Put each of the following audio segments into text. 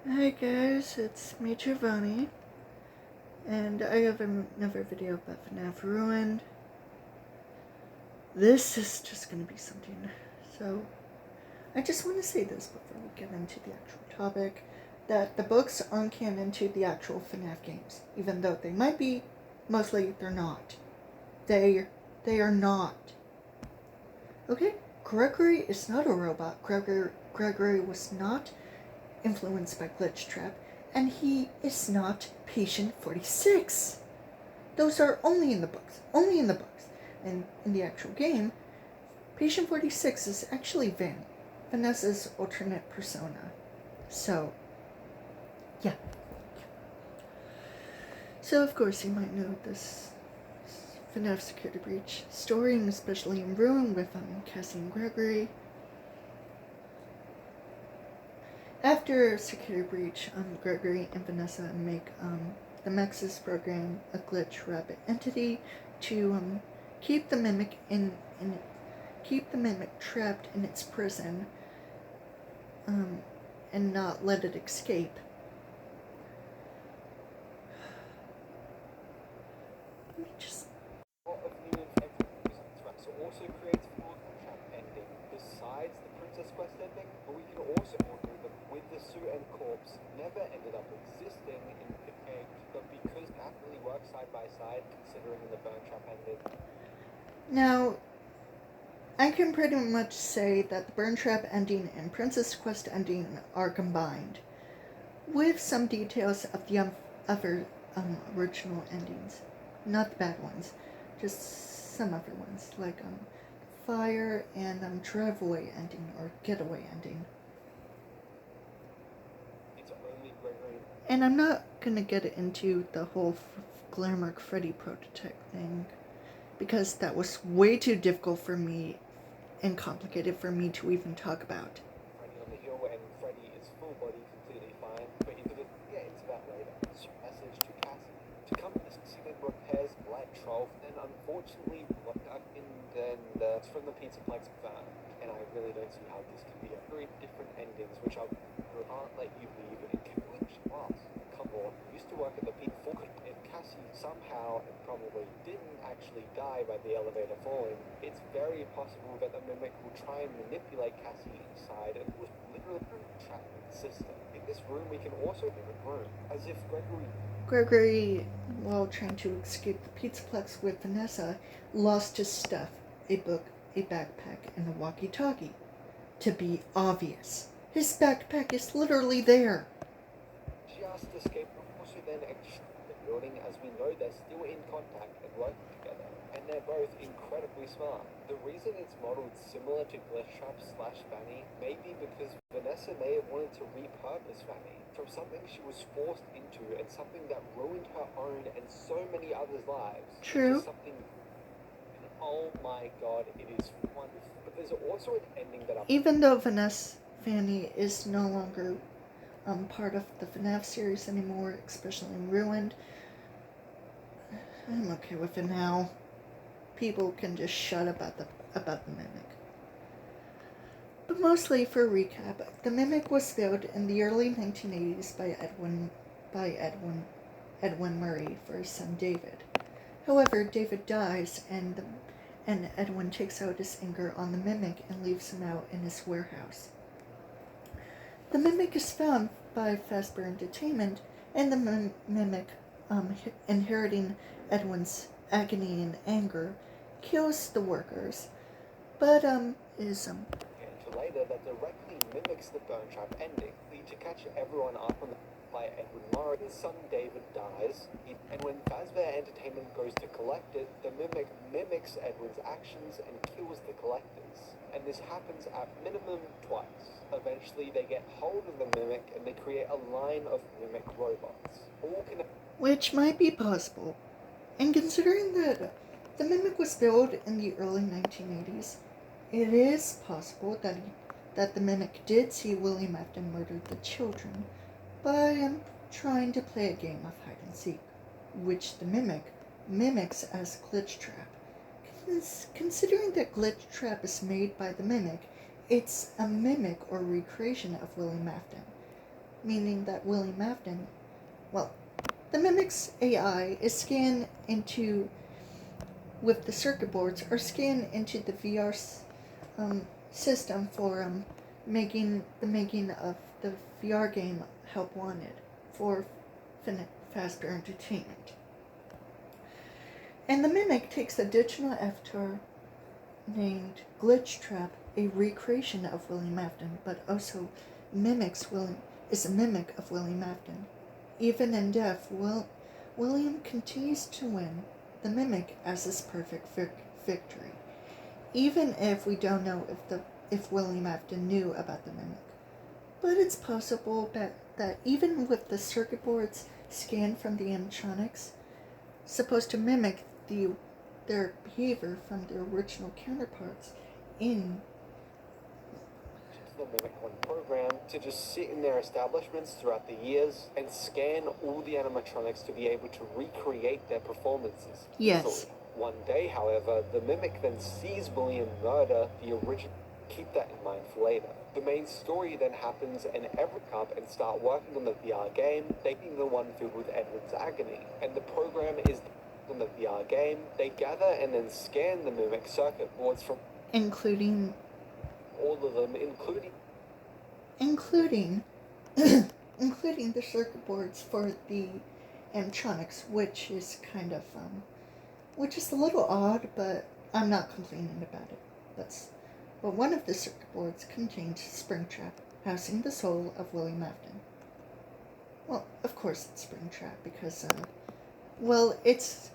Hi guys, it's me Giovanni, and I have another video about FNAF Ruined. This is just gonna be something, so I just want to say this before we get into the actual topic, that the books aren't canon to the actual FNAF games, even though they might be, mostly they're not. They are not. Okay? Gregory is not a robot. Gregory was not influenced by Glitchtrap, and he is not Patient 46. Those are only in the books. Only in the books. And in the actual game, Patient 46 is actually Vanessa's alternate persona. So, yeah. So, of course, you might know this FNAF Security Breach story, and especially in Ruin with Cassie and Gregory. After Security Breach, Gregory and Vanessa make the Mexis program a glitch rabbit entity to keep the mimic trapped in its prison and not let it escape. Let me just. So also creates full trap ending besides the Princess Quest ending, but we can also argue that with the Sue and corpse never ended up existing in Pit Egg, but because that really works side by side considering the Burn Trap ending. Now, I can pretty much say that the Burn Trap ending and Princess Quest ending are combined, with some details of the other original endings. Not the bad ones, just some other ones, like Fire and Driveway ending or Getaway ending. It's only Gregory. And I'm not gonna get into the whole Glamrock Freddy prototype thing, because that was way too difficult for me and complicated for me to even talk about. Freddy on the hill and Freddy is full body completely fine, but into that later. Message to Cassie to come to see repairs Black Troll, and unfortunately and from the Pizzaplex van, and I really don't see how this can be a very different endings, which I can't let you leave in which class. Come on, used to work at the Pizza. If Cassie somehow and probably didn't actually die by the elevator falling, it's very possible that the mimic will try and manipulate Cassie inside and was literally trapped in the system. In this room, we can also mimic room, as if Gregory, while trying to escape the Pizzaplex with Vanessa, lost his stuff, a book, a backpack, and a walkie-talkie. To be obvious, his backpack is literally there. Just escaped, also then exit the building, as we know they're still in contact and working together, and they're both incredibly smart. The reason it's modeled similar to Glitchtrap/Fanny may be because Vanessa may have wanted to repurpose Fanny from something she was forced into and something that ruined her own and so many others' lives. True. Something. And oh my god, it is wonderful. But there's also an ending that even though Vanessa Fanny is no longer part of the FNAF series anymore, especially in Ruined, I'm okay with it now. People can just shut up about the mimic. But mostly for a recap, the mimic was built in the early 1980s by Edwin Murray for his son David. However, David dies, and Edwin takes out his anger on the mimic and leaves him out in his warehouse. The mimic is found by Fazbear Entertainment, and the mimic, inheriting Edwin's agony and anger, kills the workers, but is later that directly mimics the Burn Trap ending, to catch everyone up on the by Edwin Murray. His son David dies, and when Fazbear Entertainment goes to collect it, the mimic mimics Edwin's actions and kills the collectors. And this happens at minimum twice. Eventually they get hold of the mimic and they create a line of mimic robots. Which might be possible. And considering that the mimic was built in the early 1980s, it is possible that the mimic did see William Afton murder the children by trying to play a game of hide and seek, which the mimic mimics as Glitchtrap. Considering that Glitchtrap is made by the mimic, it's a mimic or recreation of William Afton. meaning that William Afton, well, the Mimic's AI is scanned into, with the circuit boards, are scanned into the VR system for making of the VR game Help Wanted for faster entertainment. And the Mimic takes a digital avatar named Glitchtrap, a recreation of William Afton, but also is a mimic of William Afton. Even in death, William continues to win the Mimic as his perfect victory, even if we don't know if William Afton knew about the Mimic. But it's possible that even with the circuit boards scanned from the animatronics, supposed to mimic their behavior from their original counterparts in the Mimic One program to just sit in their establishments throughout the years and scan all the animatronics to be able to recreate their performances Yes. easily. One day, however, the Mimic then sees William murder the original. Keep that in mind for later. The main story then happens and every up and start working on the VR game, taking the one filled with Edward's agony. And the program is on the VR game. They gather and then scan the Mimic circuit boards from including all of them, including the circuit boards for the animatronics, which is which is a little odd, but I'm not complaining about it. But one of the circuit boards contains Springtrap, housing the soul of William Afton. Well, of course it's Springtrap because, it's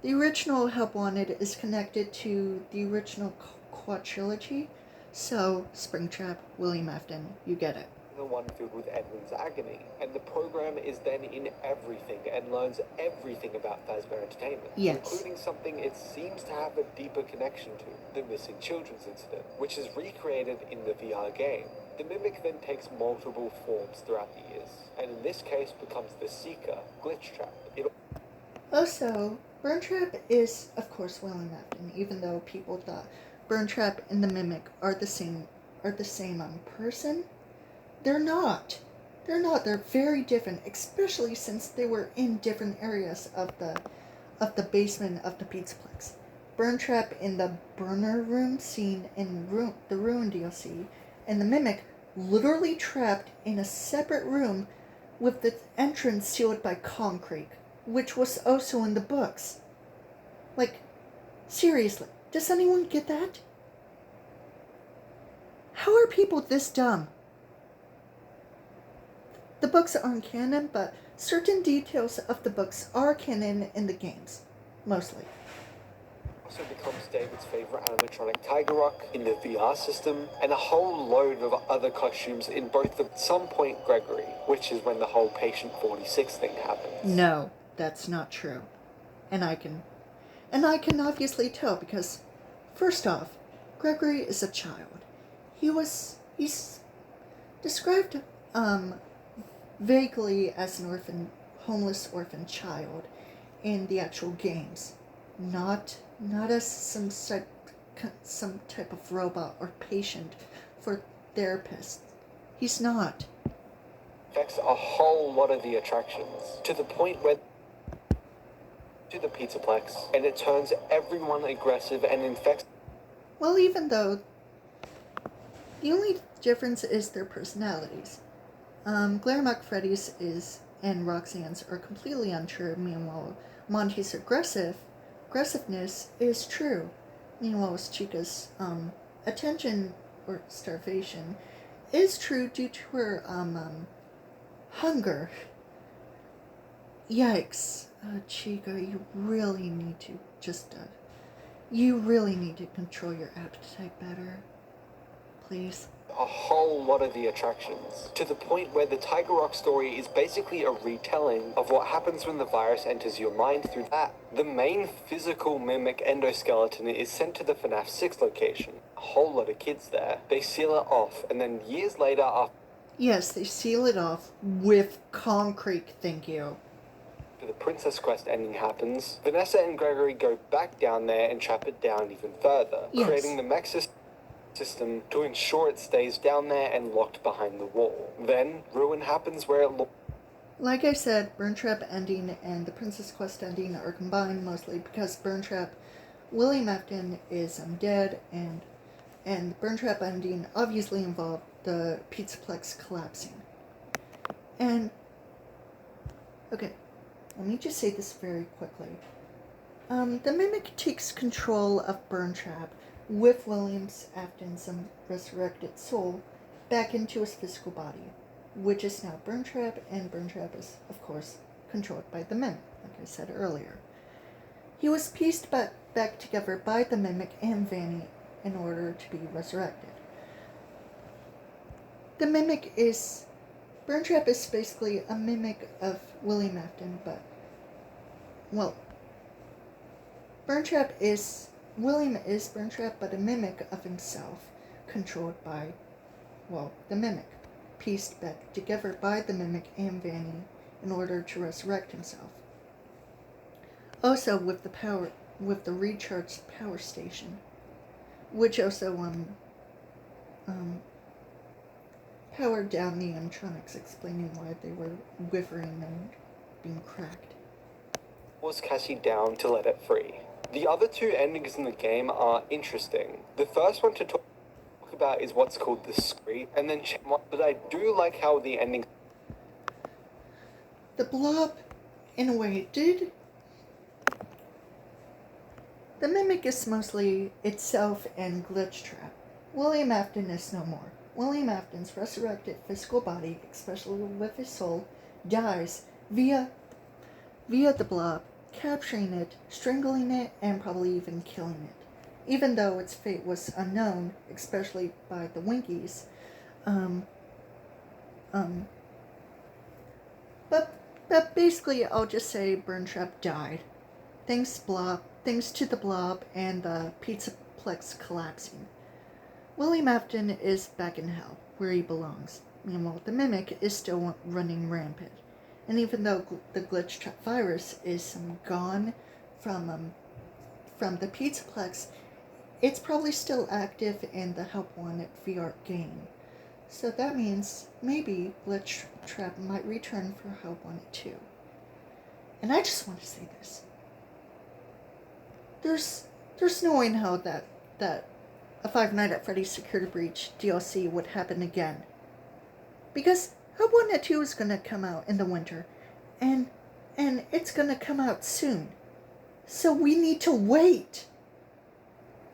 the original Help Wanted is connected to the original quadrilogy, so Springtrap, William Afton, you get it. The one filled with Edward's agony, and the program is then in everything and learns everything about Fazbear Entertainment, yes, including something it seems to have a deeper connection to, the missing children's incident, which is recreated in the VR game. The Mimic then takes multiple forms throughout the years, and in this case becomes the Seeker, Glitchtrap. Also, Burntrap is, of course, William Afton, even though people thought Burntrap and the Mimic are the same person. They're not. They're very different, especially since they were in different areas of the basement of the Pizzaplex. Burntrap in the burner room scene in the Ruin DLC, and the Mimic literally trapped in a separate room with the entrance sealed by concrete, which was also in the books. Like, seriously, does anyone get that? How are people this dumb? The books aren't canon, but certain details of the books are canon in the games, mostly. Also becomes David's favorite animatronic Tiger Rock in the VR system, and a whole load of other costumes in both the some point Gregory, which is when the whole Patient 46 thing happens. No, that's not true. And I can obviously tell because, first off, Gregory is a child. He's described, vaguely as an homeless orphan child in the actual games, not as some type of robot or patient for therapists. He's not. Affects a whole lot of the attractions to the point where to the Pizzaplex, and it turns everyone aggressive and infects. Well, even though the only difference is their personalities. Glare Freddy's and Roxanne's are completely untrue. Meanwhile, Monty's aggressiveness is true. Meanwhile, Chica's attention or starvation is true due to her hunger. Yikes, Chica, you really need to control your appetite better, please. A whole lot of the attractions, to the point where the Tiger Rock story is basically a retelling of what happens when the virus enters your mind through that. The main physical Mimic endoskeleton is sent to the FNAF 6 location. A whole lot of kids there. They seal it off, and then years later after... Yes, they seal it off with concrete, thank you. The Princess Quest ending happens, Vanessa and Gregory go back down there and trap it down even further, yes, creating the mech system system to ensure it stays down there and locked behind the wall. Then, ruin happens where it Like I said, Burn Trap ending and the Princess Quest ending are combined mostly because Burn Trap, William Afton is dead, and the Burn Trap ending obviously involved the Pizzaplex collapsing. And, okay, let me just say this very quickly. The Mimic takes control of Burn Trap with William Afton's resurrected soul back into his physical body, which is now Burn Trap, and Burn Trap is, of course, controlled by the Mimic, like I said earlier. He was pieced back together by the Mimic and Vanny in order to be resurrected. The Mimic is... Burn Trap is basically a mimic of William Afton, but... Well... Burn Trap is... William is Burn Trap, but a mimic of himself, controlled by, well, the Mimic, pieced back together by the Mimic and Vanny in order to resurrect himself. Also with the recharged power station, which also powered down the animatronics, explaining why they were quivering and being cracked. Force Cassie down to let it free. The other two endings in the game are interesting. The first one to talk about is what's called the Scree, and then but I do like how the ending... The Blob, in a way, did. The Mimic is mostly itself and Glitch Trap. William Afton is no more. William Afton's resurrected physical body, especially with his soul, dies via the Blob, capturing it, strangling it, and probably even killing it. Even though its fate was unknown, especially by the Winkies. But basically, I'll just say Burn Trap died. Thanks to the Blob and the Pizzaplex collapsing. William Afton is back in hell, where he belongs. Meanwhile, the Mimic is still running rampant. And even though the Glitch Trap virus is gone from the Pizzaplex, it's probably still active in the Help Wanted VR game. So that means maybe Glitch Trap might return for Help Wanted 2. And I just want to say this. There's no way in hell that a Five Nights at Freddy's Security Breach DLC would happen again. Because Help Wanted 2 is gonna come out in the winter, and it's gonna come out soon. So we need to wait.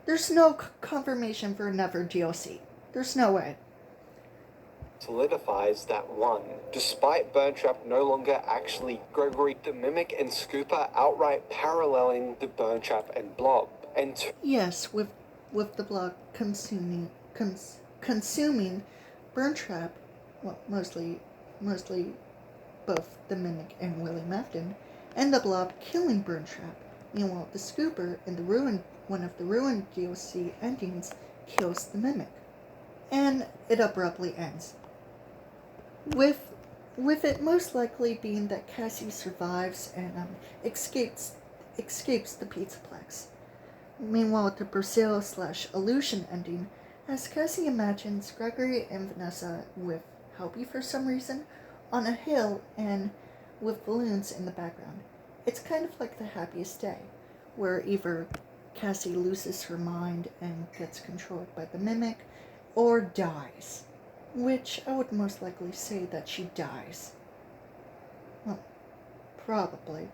There's no confirmation for another DLC. There's no way. Solidifies that one. Despite Burn Trap no longer actually Gregory, the Mimic and Scooper outright paralleling the Burn Trap and Blob. And yes, with the Blob consuming Burn Trap, well, mostly both the Mimic and William Afton, and the Blob killing Burn Trap. Meanwhile, the Scooper in one of the Ruin DLC endings kills the Mimic. And it abruptly ends. With it most likely being that Cassie survives and escapes the Pizzaplex. Meanwhile, the Brazil/Illusion ending has Cassie imagines Gregory and Vanessa with Helpy for some reason on a hill and with balloons in the background. It's kind of like The Happiest Day, where either Cassie loses her mind and gets controlled by the Mimic, or dies. Which I would most likely say that she dies. Well, probably.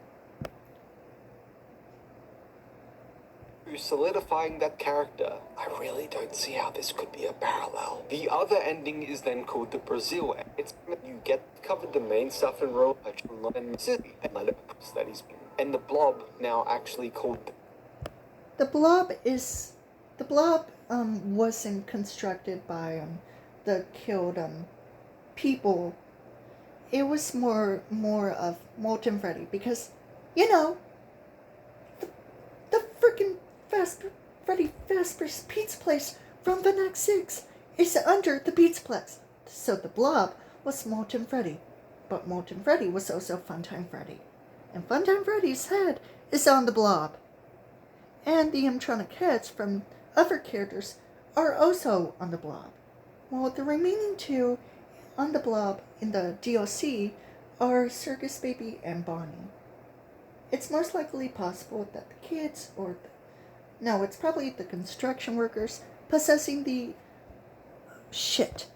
Solidifying that character, I really don't see how this could be a parallel. The other ending is then called the Brazil. It's you get covered the main stuff in real life and city and let it that he's been. And the Blob now actually called The Blob wasn't constructed by the killed people. It was more of Molten Freddy, because the freaking Freddy Fazbear's Pizza Place from FNAF 6 is under the Pizzaplex. So the Blob was Molten Freddy, but Molten Freddy was also Funtime Freddy, and Funtime Freddy's head is on the Blob. And the animatronic heads from other characters are also on the blob, while the remaining two on the blob in the DLC are Circus Baby and Bonnie. It's most likely possible that the kids, no, it's probably the construction workers possessing the shit.